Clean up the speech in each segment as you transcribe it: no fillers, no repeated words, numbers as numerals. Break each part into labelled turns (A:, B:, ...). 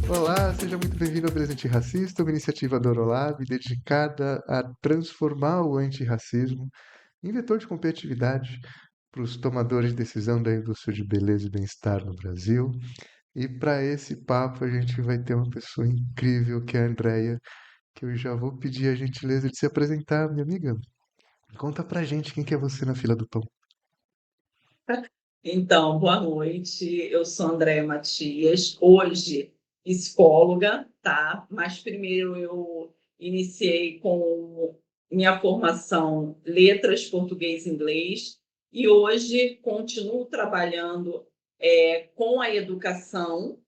A: Olá, seja muito bem-vindo ao Presente Racista, uma iniciativa da Orolab dedicada a transformar o antirracismo em vetor de competitividade para os tomadores de decisão da indústria de beleza e bem-estar no Brasil. E para esse papo a gente vai ter uma pessoa incrível que é a Andrea, que eu já vou pedir a gentileza de se apresentar, minha amiga. Conta pra gente quem que é você na fila do pão.
B: Então, boa noite. Eu sou Andréia Matias, hoje psicóloga, tá? Mas primeiro eu iniciei com minha formação letras português e inglês e hoje continuo trabalhando com a educação,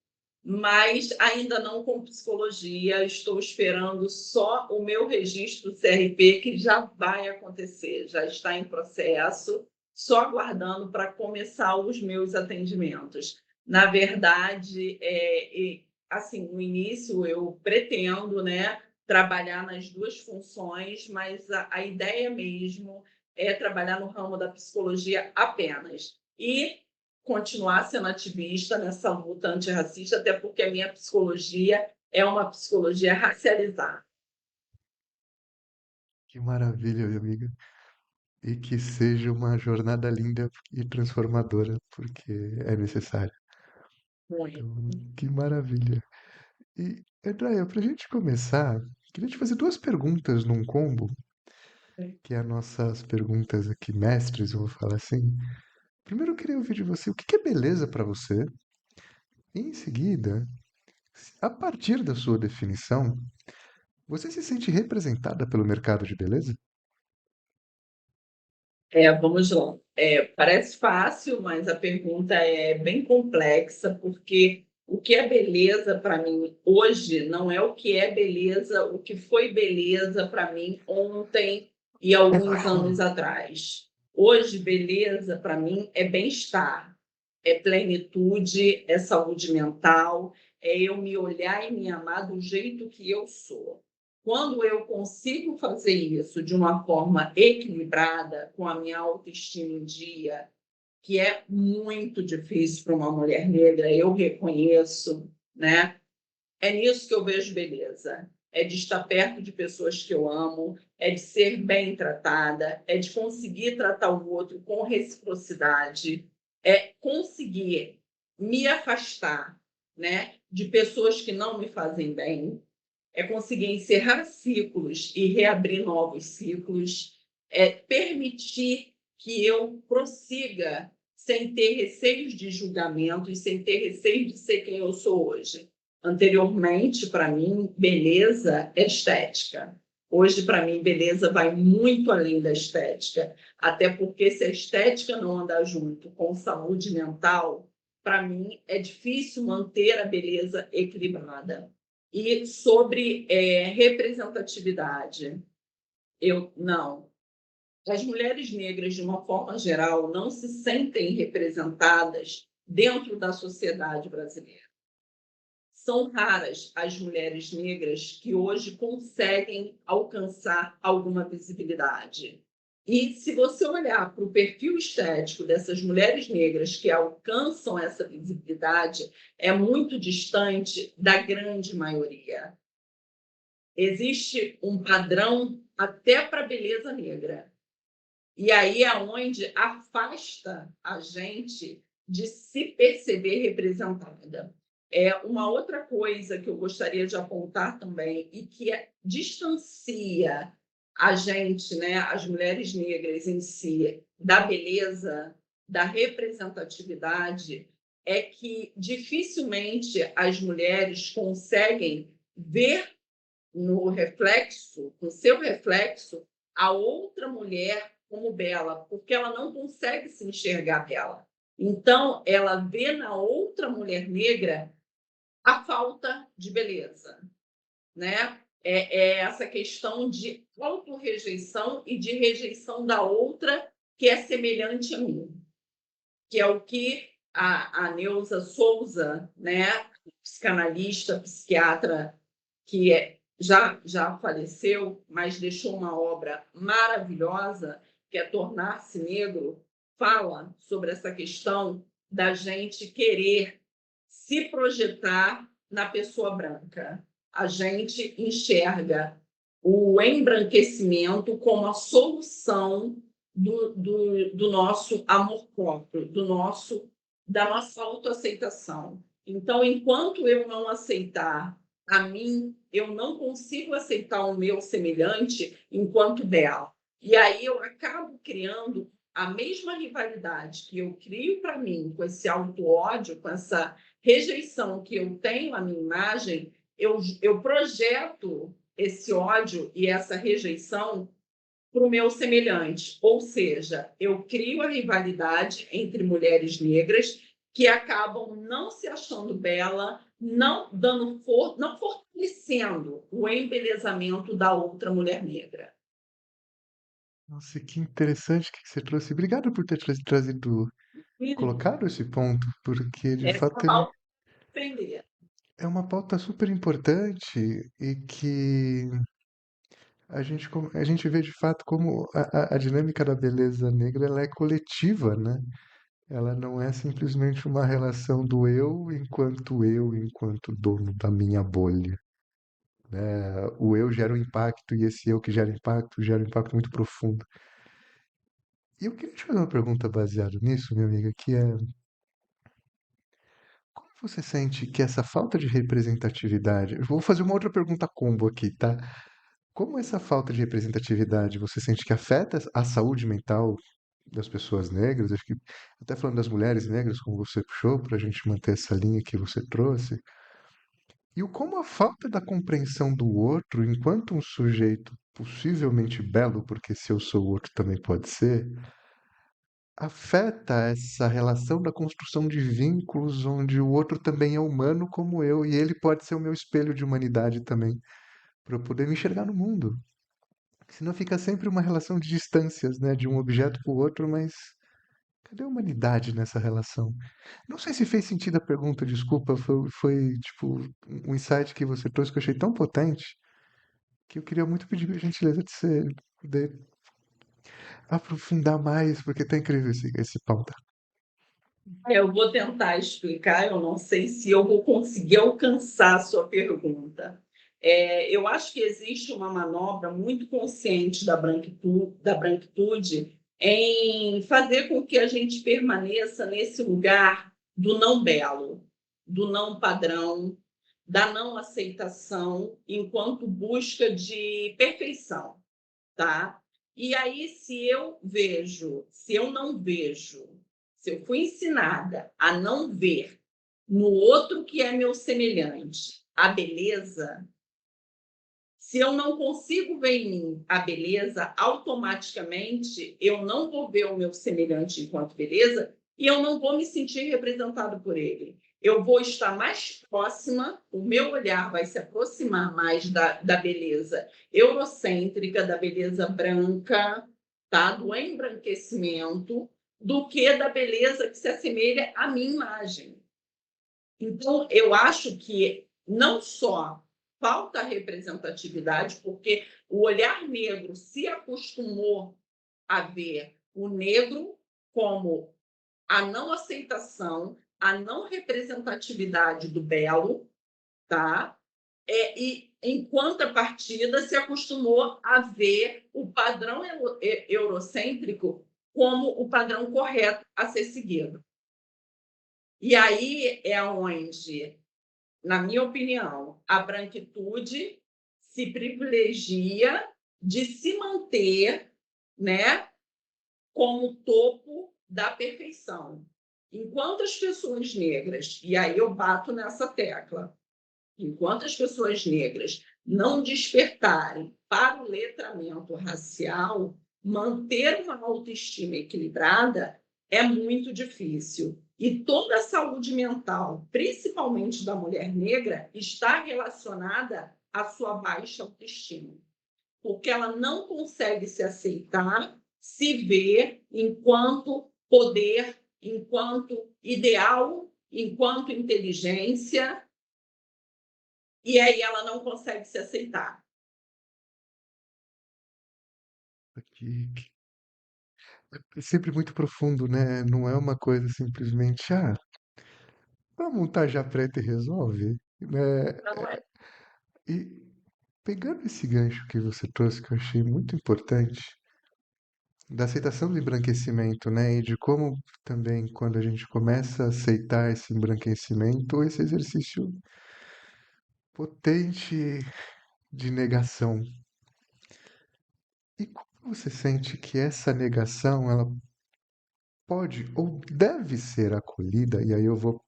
B: mas ainda não com psicologia. Estou esperando só o meu registro CRP, que já vai acontecer, já está em processo, só aguardando para começar os meus atendimentos. Na verdade, assim, no início eu pretendo, né, trabalhar nas duas funções, mas a ideia mesmo é trabalhar no ramo da psicologia apenas. E continuar sendo ativista nessa luta antirracista, até porque a minha psicologia é uma psicologia racializada.
A: Que maravilha, minha amiga. E que seja uma jornada linda e transformadora, porque é necessário.
B: Muito.
A: Então, que maravilha. E, Andréia, para a gente começar, queria te fazer duas perguntas num combo, que é as nossas perguntas aqui mestres, eu vou falar assim. Primeiro, eu queria ouvir de você o que é beleza para você, e em seguida, a partir da sua definição, você se sente representada pelo mercado de beleza?
B: Vamos lá. Parece fácil, mas a pergunta é bem complexa, porque o que é beleza para mim hoje não é o que é beleza, o que foi beleza para mim ontem e alguns anos atrás. Hoje, beleza para mim é bem-estar, é plenitude, é saúde mental, é eu me olhar e me amar do jeito que eu sou. Quando eu consigo fazer isso de uma forma equilibrada, com a minha autoestima em dia, que é muito difícil para uma mulher negra, eu reconheço, né? É nisso que eu vejo beleza. É de estar perto de pessoas que eu amo, é de ser bem tratada, é de conseguir tratar o outro com reciprocidade, é conseguir me afastar, né, de pessoas que não me fazem bem, é conseguir encerrar ciclos e reabrir novos ciclos, é permitir que eu prossiga sem ter receios de julgamento e sem ter receio de ser quem eu sou hoje. Anteriormente, para mim, beleza é estética. Hoje, para mim, beleza vai muito além da estética, até porque se a estética não andar junto com saúde mental, para mim é difícil manter a beleza equilibrada. E sobre representatividade, eu não. As mulheres negras, de uma forma geral, não se sentem representadas dentro da sociedade brasileira. São raras as mulheres negras que hoje conseguem alcançar alguma visibilidade. E se você olhar para o perfil estético dessas mulheres negras que alcançam essa visibilidade, é muito distante da grande maioria. Existe um padrão até para a beleza negra. E aí é onde afasta a gente de se perceber representada. Uma outra coisa que eu gostaria de apontar também e que distancia a gente, né, as mulheres negras em si, da beleza, da representatividade, é que dificilmente as mulheres conseguem ver no reflexo, no seu reflexo, a outra mulher como bela, porque ela não consegue se enxergar bela. Então, ela vê na outra mulher negra a falta de beleza, né? É essa questão de autorrejeição e de rejeição da outra que é semelhante a mim, que é o que a Neuza Souza, né, psicanalista, psiquiatra, que já faleceu, mas deixou uma obra maravilhosa, que é Tornar-se Negro, fala sobre essa questão da gente querer se projetar na pessoa branca. A gente enxerga o embranquecimento como a solução do nosso amor próprio, da nossa autoaceitação. Então, enquanto eu não aceitar a mim, eu não consigo aceitar o meu semelhante enquanto belo. E aí eu acabo criando a mesma rivalidade que eu crio para mim, com esse auto-ódio, com essa rejeição que eu tenho à minha imagem, eu projeto esse ódio e essa rejeição para o meu semelhante. Ou seja, eu crio a rivalidade entre mulheres negras que acabam não se achando bela, não fortalecendo o embelezamento da outra mulher negra.
A: Nossa, que interessante que você trouxe. Obrigado por ter trazido, colocado esse ponto, porque de
B: Essa
A: fato ele
B: falta de entender.
A: é uma pauta super importante e que a gente vê de fato como a dinâmica da beleza negra ela é coletiva, né? Ela não é simplesmente uma relação do eu, enquanto dono da minha bolha. O eu gera um impacto e esse eu que gera um impacto muito profundo. E eu queria te fazer uma pergunta baseada nisso, minha amiga, que é como você sente que essa falta de representatividade. Eu vou fazer uma outra pergunta combo aqui, tá? Como essa falta de representatividade você sente que afeta a saúde mental das pessoas negras? Acho que até falando das mulheres negras, como você puxou, para a gente manter essa linha que você trouxe. E o como a falta da compreensão do outro, enquanto um sujeito possivelmente belo, porque se eu sou o outro também pode ser, afeta essa relação da construção de vínculos onde o outro também é humano como eu e ele pode ser o meu espelho de humanidade também, para eu poder me enxergar no mundo. Senão fica sempre uma relação de distâncias, né, de um objeto para o outro, mas cadê a humanidade nessa relação? Não sei se fez sentido a pergunta, desculpa, foi tipo um insight que você trouxe que eu achei tão potente que eu queria muito pedir a gentileza de você poder aprofundar mais, porque tá incrível esse pauta.
B: Eu vou tentar explicar, eu não sei se eu vou conseguir alcançar a sua pergunta. Eu acho que existe uma manobra muito consciente da branquitude em fazer com que a gente permaneça nesse lugar do não belo, do não padrão, da não aceitação, enquanto busca de perfeição, tá? E aí, se eu não vejo, se eu fui ensinada a não ver no outro que é meu semelhante a beleza, se eu não consigo ver em mim a beleza, automaticamente eu não vou ver o meu semelhante enquanto beleza e eu não vou me sentir representado por ele. Eu vou estar mais próxima, o meu olhar vai se aproximar mais da beleza eurocêntrica, da beleza branca, tá? Do embranquecimento, do que da beleza que se assemelha à minha imagem. Então, eu acho que não só falta representatividade, porque o olhar negro se acostumou a ver o negro como a não aceitação, a não representatividade do belo, tá? E, em contrapartida, se acostumou a ver o padrão eurocêntrico como o padrão correto a ser seguido. E aí é onde, na minha opinião, a branquitude se privilegia de se manter, né, como topo da perfeição. Enquanto as pessoas negras, e aí eu bato nessa tecla, enquanto as pessoas negras não despertarem para o letramento racial, manter uma autoestima equilibrada é muito difícil. E toda a saúde mental, principalmente da mulher negra, está relacionada à sua baixa autoestima, porque ela não consegue se aceitar, se ver enquanto poder, enquanto ideal, enquanto inteligência, e aí ela não consegue se aceitar.
A: É sempre muito profundo, né? Não é uma coisa simplesmente, vamos montar já preta e resolve. né?
B: Não é?
A: E pegando esse gancho que você trouxe, que eu achei muito importante, da aceitação do embranquecimento, né? E de como também, quando a gente começa a aceitar esse embranquecimento, esse exercício potente de negação. E como você sente que essa negação, ela pode ou deve ser acolhida? E aí eu vou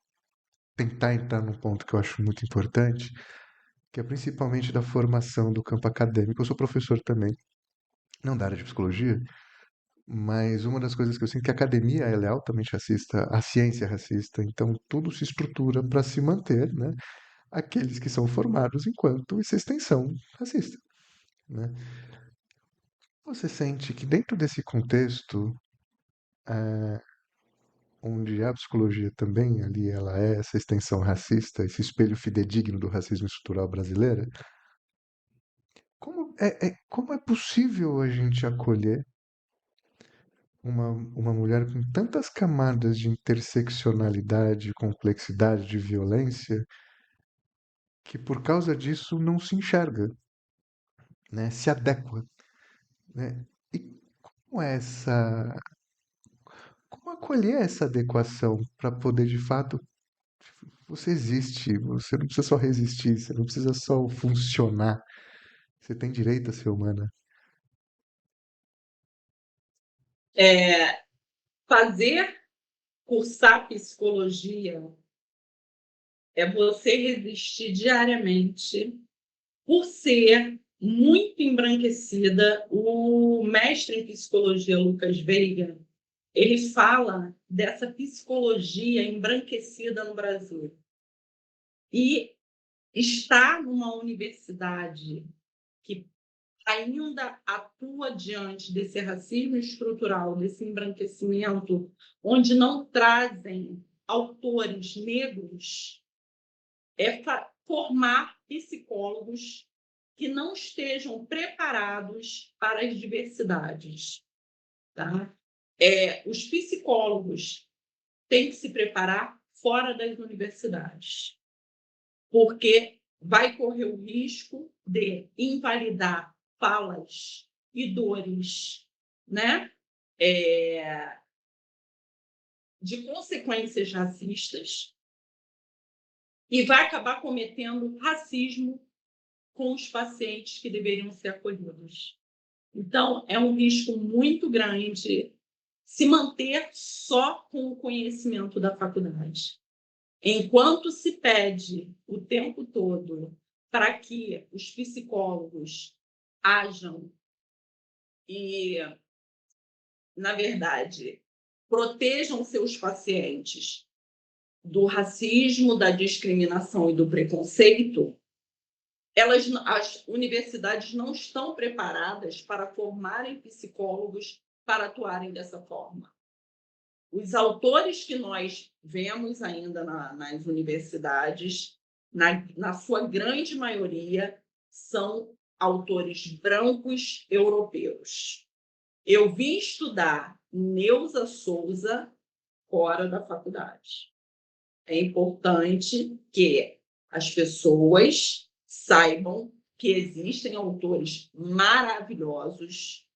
A: tentar entrar num ponto que eu acho muito importante, que é principalmente da formação do campo acadêmico. Eu sou professor também, não da área de psicologia, mas uma das coisas que eu sinto é que a academia ela é altamente racista, a ciência é racista, então tudo se estrutura para se manter, né, aqueles que são formados enquanto essa extensão racista, né? Você sente que dentro desse contexto, onde a psicologia também ali ela é essa extensão racista, esse espelho fidedigno do racismo estrutural brasileiro, como é possível a gente acolher uma mulher com tantas camadas de interseccionalidade, complexidade, de violência, que por causa disso não se enxerga, né? Se adequa, né? E como é como acolher essa adequação para poder de fato você existe, você não precisa só resistir, você não precisa só funcionar, você tem direito a ser humana.
B: É, fazer, cursar psicologia é você resistir diariamente por ser muito embranquecida. O mestre em psicologia, Lucas Veiga, ele fala dessa psicologia embranquecida no Brasil. E estar numa universidade que ainda atua diante desse racismo estrutural, desse embranquecimento, onde não trazem autores negros, é formar psicólogos que não estejam preparados para as diversidades. Tá? Os psicólogos têm que se preparar fora das universidades, porque vai correr o risco de invalidar falas e dores, né? É, de consequências racistas e vai acabar cometendo racismo com os pacientes que deveriam ser acolhidos. Então, é um risco muito grande se manter só com o conhecimento da faculdade. Enquanto se pede o tempo todo para que os psicólogos ajam e, na verdade, protejam seus pacientes do racismo, da discriminação e do preconceito, as universidades não estão preparadas para formarem psicólogos para atuarem dessa forma. Os autores que nós vemos ainda nas universidades, na sua grande maioria, são autores brancos europeus. Eu vim estudar Neuza Souza fora da faculdade. É importante que as pessoas saibam que existem autores maravilhosos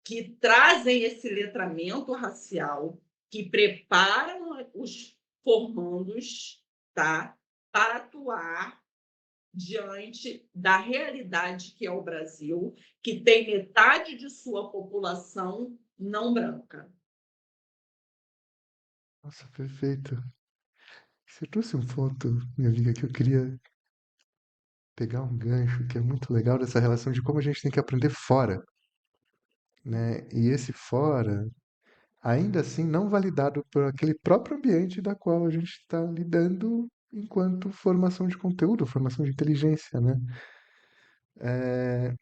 B: que trazem esse letramento racial, que preparam os formandos, tá, para atuar diante da realidade que é o Brasil, que tem metade de sua população não branca.
A: Nossa, perfeito. Você trouxe um ponto, minha amiga, que eu queria pegar um gancho que é muito legal dessa relação de como a gente tem que aprender fora, né? E esse fora, ainda assim, não validado por aquele próprio ambiente da qual a gente está lidando enquanto formação de conteúdo, formação de inteligência, né? É,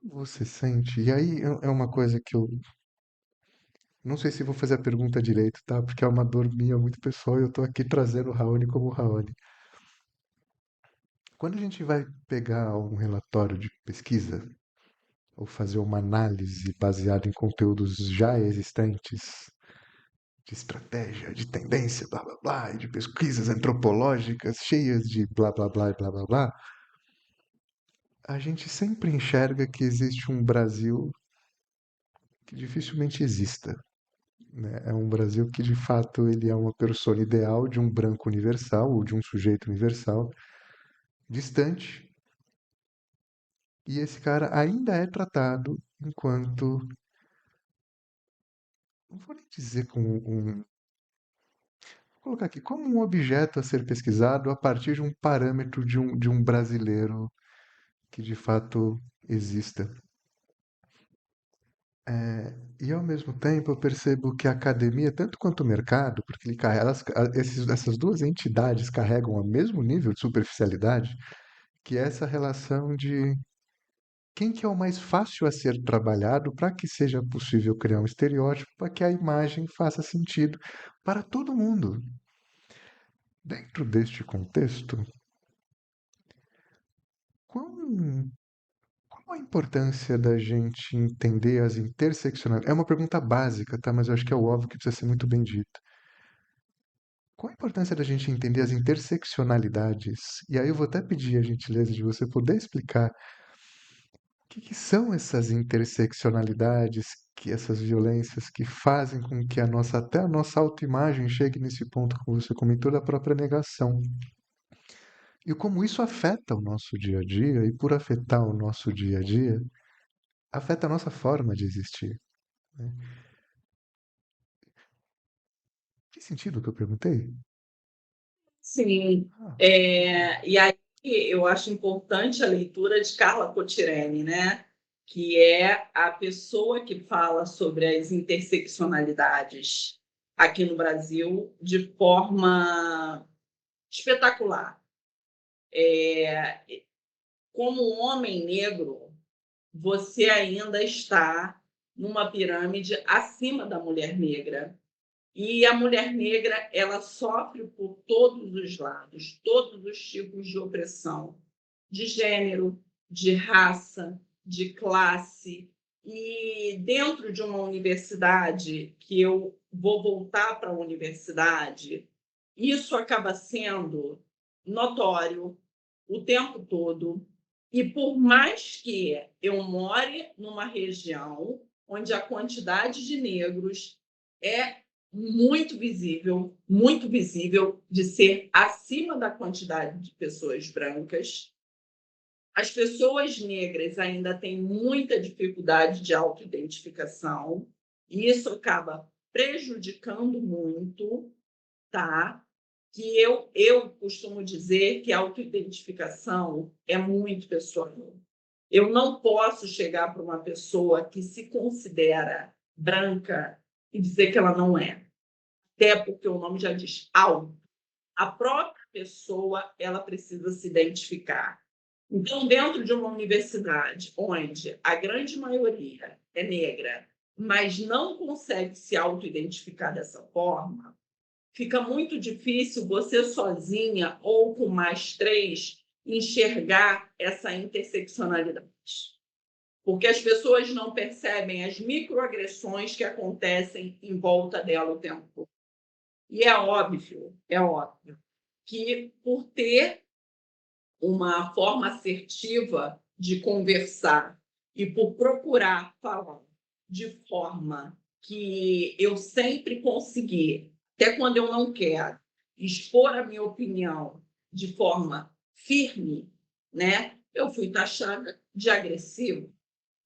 A: você sente, e aí é uma coisa que eu não sei se vou fazer a pergunta direito, tá? Porque é uma dor minha muito pessoal e eu tô aqui trazendo o Raoni como o Raoni. Quando a gente vai pegar um relatório de pesquisa ou fazer uma análise baseada em conteúdos já existentes, de estratégia, de tendência, blá blá blá, e de pesquisas antropológicas cheias de blá blá blá e blá blá blá, a gente sempre enxerga que existe um Brasil que dificilmente exista, né? É um Brasil que, de fato, ele é uma persona ideal de um branco universal ou de um sujeito universal, distante, e esse cara ainda é tratado enquanto, não vou nem dizer como vou colocar aqui, como um objeto a ser pesquisado a partir de um parâmetro de um brasileiro que de fato exista. E ao mesmo tempo eu percebo que a academia, tanto quanto o mercado, porque essas duas entidades carregam o mesmo nível de superficialidade, que é essa relação de quem que é o mais fácil a ser trabalhado para que seja possível criar um estereótipo, para que a imagem faça sentido para todo mundo. Dentro deste contexto, quão qual a importância da gente entender as interseccionalidades? É uma pergunta básica, tá? Mas eu acho que é o óbvio que precisa ser muito bem dito. Qual a importância da gente entender as interseccionalidades? E aí eu vou até pedir a gentileza de você poder explicar o que que são essas interseccionalidades, que essas violências que fazem com que até a nossa autoimagem chegue nesse ponto, como você comentou, da própria negação. E como isso afeta o nosso dia a dia, e por afetar o nosso dia a dia, afeta a nossa forma de existir, né? Fez sentido o que eu perguntei?
B: Sim.
A: Ah,
B: E aí eu acho importante a leitura de Carla Cotirene, né? Que é a pessoa que fala sobre as interseccionalidades aqui no Brasil de forma espetacular. Como homem negro, você ainda está numa pirâmide acima da mulher negra. E a mulher negra, ela sofre por todos os lados, todos os tipos de opressão, de gênero, de raça, de classe. E dentro de uma universidade, que eu vou voltar para a universidade, isso acaba sendo notório o tempo todo. E por mais que eu more numa região onde a quantidade de negros é muito visível de ser acima da quantidade de pessoas brancas, as pessoas negras ainda têm muita dificuldade de autoidentificação, e isso acaba prejudicando muito, tá? Que eu costumo dizer que a autoidentificação é muito pessoal. Eu não posso chegar para uma pessoa que se considera branca e dizer que ela não é, até porque o nome já diz auto. A própria pessoa ela precisa se identificar. Então, dentro de uma universidade onde a grande maioria é negra, mas não consegue se auto-identificar dessa forma, fica muito difícil você sozinha ou com mais três enxergar essa interseccionalidade. Porque as pessoas não percebem as microagressões que acontecem em volta dela o tempo todo. E é óbvio, que por ter uma forma assertiva de conversar e por procurar falar de forma que eu sempre consegui, até quando eu não quero, expor a minha opinião de forma firme, né? Eu fui taxada de agressiva,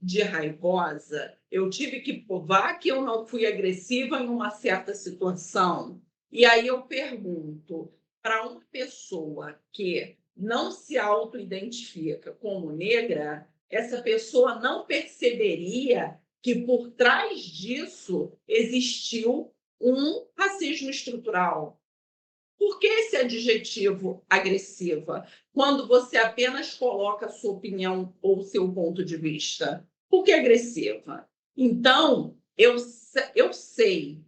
B: de raivosa. Eu tive que provar que eu não fui agressiva em uma certa situação. E aí eu pergunto para uma pessoa que não se auto-identifica como negra, essa pessoa não perceberia que por trás disso existiu um racismo estrutural. Por que esse adjetivo agressiva? Quando você apenas coloca a sua opinião ou seu ponto de vista. Por que agressiva? Então, eu sei,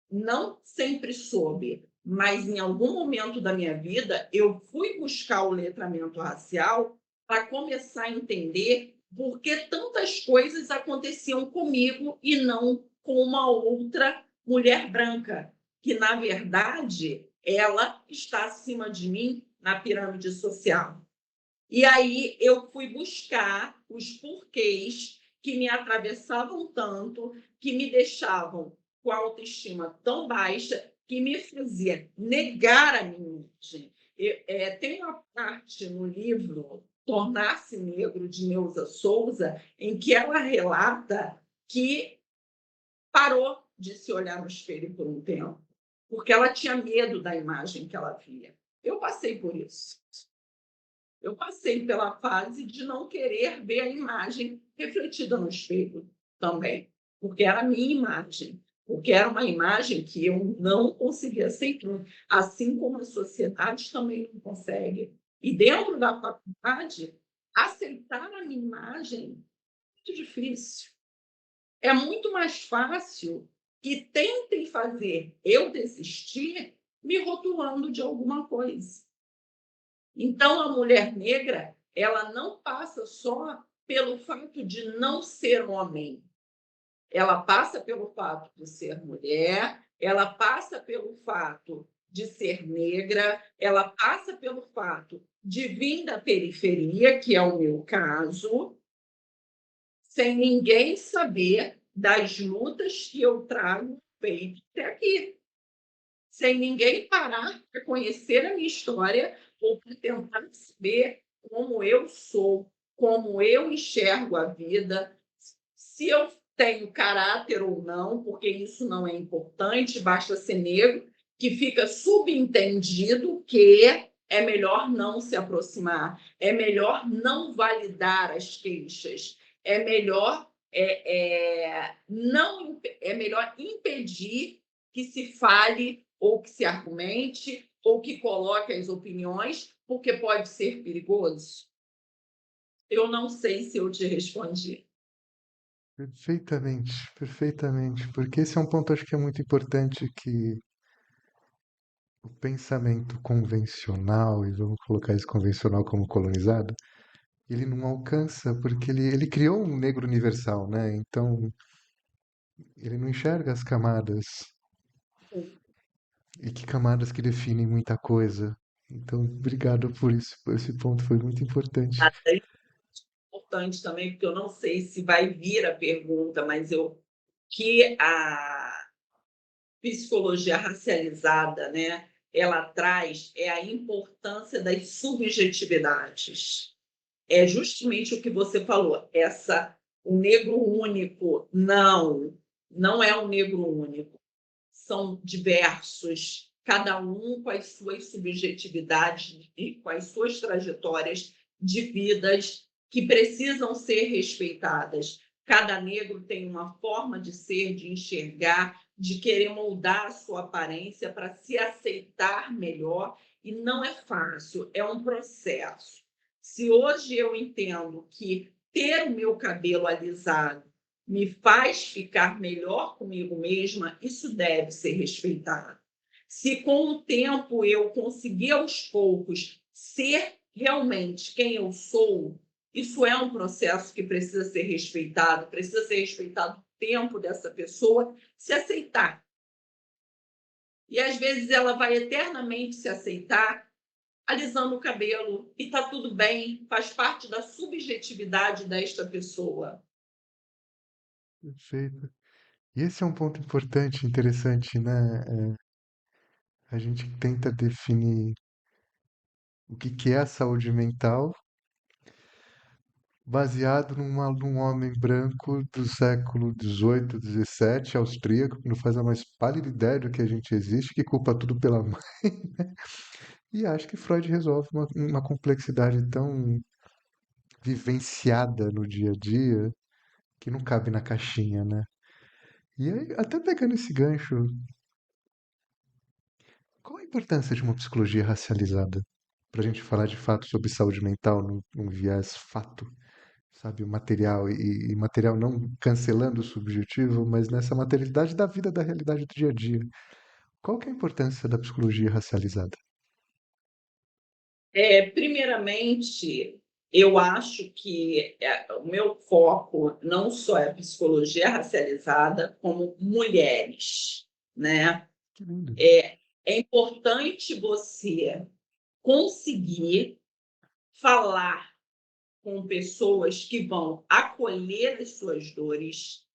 B: não sempre soube, mas em algum momento da minha vida eu fui buscar o letramento racial para começar a entender por que tantas coisas aconteciam comigo e não com uma outra mulher branca. que, na verdade, ela está acima de mim na pirâmide social. E aí eu fui buscar os porquês que me atravessavam tanto, que me deixavam com a autoestima tão baixa, que me fazia negar a minha imagem. Tem uma parte no livro Tornar-se Negro, de Neuza Souza, em que ela relata que parou de se olhar no espelho por um tempo, porque ela tinha medo da imagem que ela via. Eu passei por isso. Eu passei pela fase de não querer ver a imagem refletida no espelho também, porque era a minha imagem, porque era uma imagem que eu não conseguia aceitar, assim como a sociedade também não consegue. E dentro da faculdade, aceitar a minha imagem é muito difícil. É muito mais fácil que tentem fazer eu desistir me rotulando de alguma coisa. Então, a mulher negra, ela não passa só pelo fato de não ser homem, ela passa pelo fato de ser mulher, ela passa pelo fato de ser negra, ela passa pelo fato de vir da periferia, que é o meu caso, sem ninguém saber das lutas que eu trago feito até aqui, sem ninguém parar para conhecer a minha história ou para tentar saber como eu sou, como eu enxergo a vida, se eu tenho caráter ou não, porque isso não é importante, basta ser negro, que fica subentendido que é melhor não se aproximar, é melhor não validar as queixas, é melhor não é melhor impedir que se fale ou que se argumente ou que coloque as opiniões, porque pode ser perigoso. Eu não sei se eu te respondi.
A: Perfeitamente, perfeitamente, porque esse é um ponto acho que é muito importante que o pensamento convencional, e vamos colocar esse convencional como colonizado, ele não alcança porque ele criou um negro universal, né? Então ele não enxerga as camadas e que camadas que definem muita coisa. Então, obrigado por isso, por esse ponto foi muito importante.
B: É importante também, porque eu não sei se vai vir a pergunta, mas que a psicologia racializada, né, ela traz é a importância das subjetividades. É justamente o que você falou, o negro único. Não, não é um negro único. São diversos, cada um com as suas subjetividades e com as suas trajetórias de vidas que precisam ser respeitadas. Cada negro tem uma forma de ser, de enxergar, de querer moldar a sua aparência para se aceitar melhor, e não é fácil, é um processo. Se hoje eu entendo que ter o meu cabelo alisado me faz ficar melhor comigo mesma, isso deve ser respeitado. Se com o tempo eu conseguir aos poucos ser realmente quem eu sou, isso é um processo que precisa ser respeitado o tempo dessa pessoa se aceitar. E às vezes ela vai eternamente se aceitar alisando o cabelo, e está tudo bem, faz parte da subjetividade desta pessoa.
A: Perfeito. E esse é um ponto importante, interessante, né? A gente tenta definir o que que é a saúde mental baseado num homem branco do século XVIII, XVII, austríaco, que não faz a mais pálida ideia do que a gente existe, que culpa tudo pela mãe. E acho que Freud resolve uma complexidade tão vivenciada no dia a dia que não cabe na caixinha, né? E aí, até pegando esse gancho, qual a importância de uma psicologia racializada? Para a gente falar de fato sobre saúde mental num viés fato, sabe? O material e material não cancelando o subjetivo, mas nessa materialidade da vida, da realidade do dia a dia. Qual que é a importância da psicologia racializada?
B: Primeiramente, eu acho que o meu foco não só é a psicologia racializada, como mulheres, né?
A: Que lindo.
B: É importante você conseguir falar com pessoas que vão acolher as suas dores,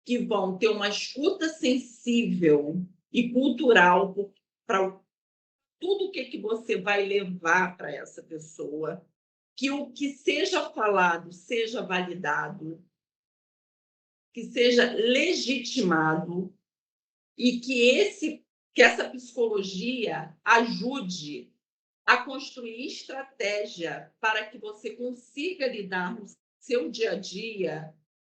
B: que vão ter uma escuta sensível e cultural para tudo o que você vai levar para essa pessoa, que o que seja falado seja validado, que seja legitimado e que essa psicologia ajude a construir estratégia para que você consiga lidar no seu dia a dia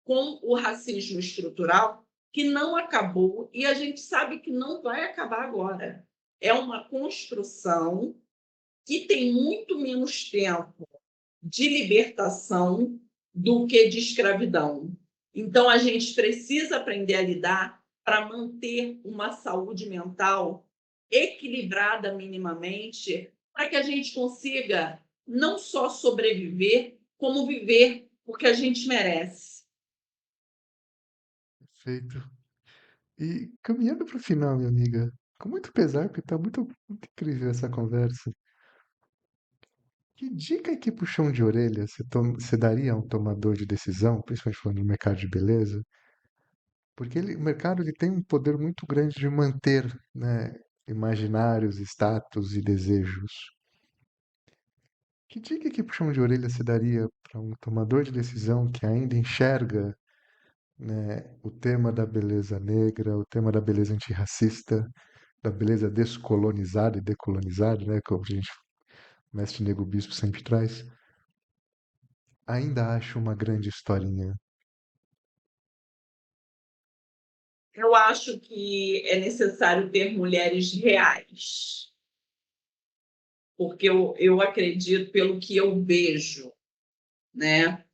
B: com o racismo estrutural, que não acabou e a gente sabe que não vai acabar agora. É uma construção que tem muito menos tempo de libertação do que de escravidão. Então, a gente precisa aprender a lidar para manter uma saúde mental equilibrada minimamente, para que a gente consiga não só sobreviver, como viver, porque a gente merece.
A: Perfeito. E caminhando para o final, minha amiga, com muito pesar, porque está muito incrível essa conversa. Que dica e que puxão de orelha você daria a um tomador de decisão, principalmente falando no mercado de beleza? Porque o mercado ele tem um poder muito grande de manter, né, imaginários, status e desejos. Que dica e que puxão de orelha você daria para um tomador de decisão que ainda enxerga, né, o tema da beleza negra, o tema da beleza antirracista, da beleza descolonizada e decolonizada, né, como a gente, o mestre Nego Bispo sempre traz, ainda acha uma grande historinha.
B: Eu acho que é necessário ter mulheres reais, porque eu acredito, pelo que eu vejo, né?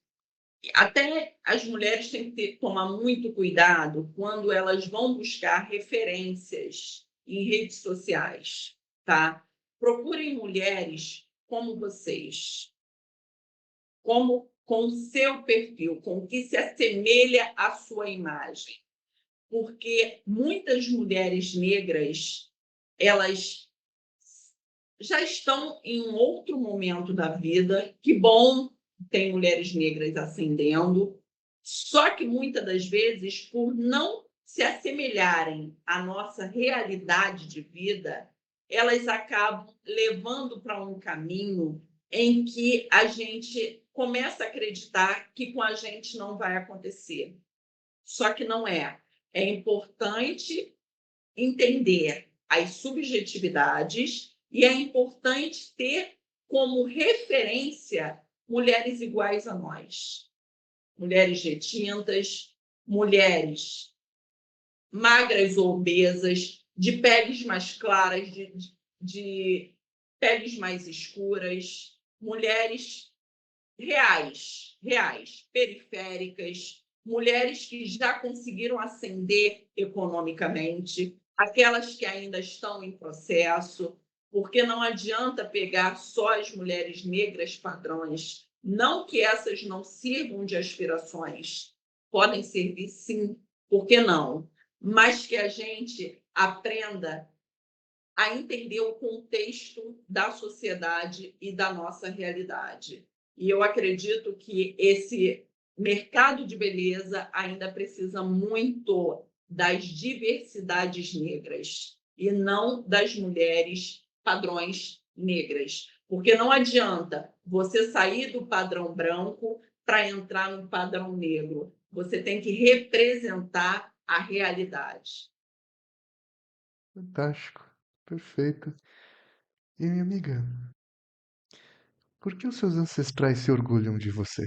B: Até as mulheres têm que tomar muito cuidado quando elas vão buscar referências em redes sociais, tá? Procurem mulheres como vocês, como com o seu perfil, com o que se assemelha à sua imagem, porque muitas mulheres negras, elas já estão em um outro momento da vida. Que bom, tem mulheres negras ascendendo, só que muitas das vezes, por não se assemelharem à nossa realidade de vida, elas acabam levando para um caminho em que a gente começa a acreditar que com a gente não vai acontecer. Só que não é. É importante entender as subjetividades e é importante ter como referência mulheres iguais a nós, mulheres retintas, mulheres magras ou obesas, de peles mais claras, de peles mais escuras, mulheres reais, periféricas, mulheres que já conseguiram ascender economicamente, aquelas que ainda estão em processo, porque não adianta pegar só as mulheres negras padrões, não que essas não sirvam de aspirações, podem servir sim, por que não? Mas que a gente aprenda a entender o contexto da sociedade e da nossa realidade. E eu acredito que esse mercado de beleza ainda precisa muito das diversidades negras e não das mulheres padrões negras. Porque não adianta você sair do padrão branco para entrar no padrão negro. Você tem que representar a realidade.
A: Fantástico, perfeito. E minha amiga, por que os seus ancestrais se orgulham de você?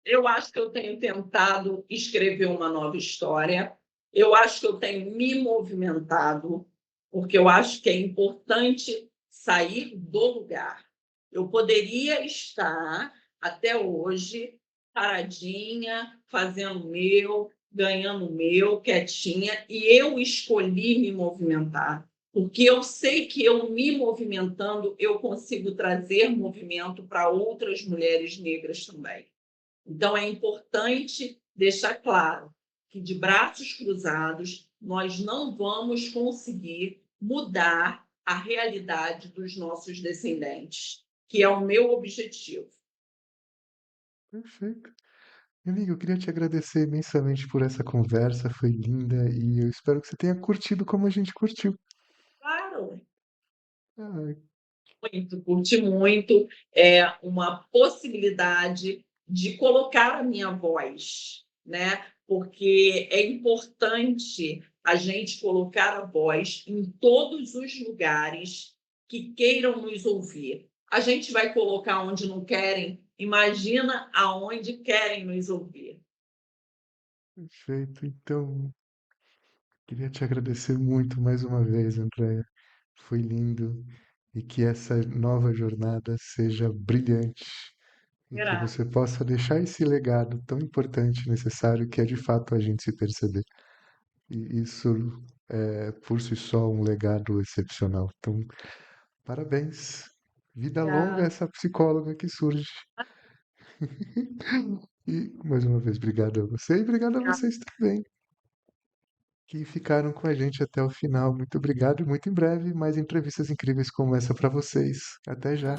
B: Eu acho que eu tenho tentado escrever uma nova história. Eu acho que eu tenho me movimentado, porque eu acho que é importante sair do lugar. Eu poderia estar até hoje paradinha, fazendo o meu, ganhando o meu, quietinha, e eu escolhi me movimentar, porque eu sei que eu me movimentando, eu consigo trazer movimento para outras mulheres negras também. Então, é importante deixar claro que de braços cruzados nós não vamos conseguir mudar a realidade dos nossos descendentes, que é o meu objetivo.
A: Perfeito. Minha amiga, eu queria te agradecer imensamente por essa conversa, foi linda e eu espero que você tenha curtido como a gente curtiu.
B: Claro,
A: Ai,
B: muito, curti muito, é uma possibilidade de colocar a minha voz, né? Porque é importante a gente colocar a voz em todos os lugares que queiram nos ouvir. A gente vai colocar onde não querem, imagina aonde querem nos ouvir.
A: perfeito. Então, queria te agradecer muito mais uma vez, Andréia. Foi lindo e que essa nova jornada seja brilhante e que
B: Será?
A: você possa deixar esse legado tão importante e necessário que é de fato a gente se perceber. E isso é por si só um legado excepcional. Então, parabéns. Vida longa a
B: Obrigada.
A: essa psicóloga que surge. E mais uma vez, obrigado a você e obrigado a vocês também que ficaram com a gente até o final. Muito obrigado e muito em breve mais entrevistas incríveis como essa para vocês. Até já.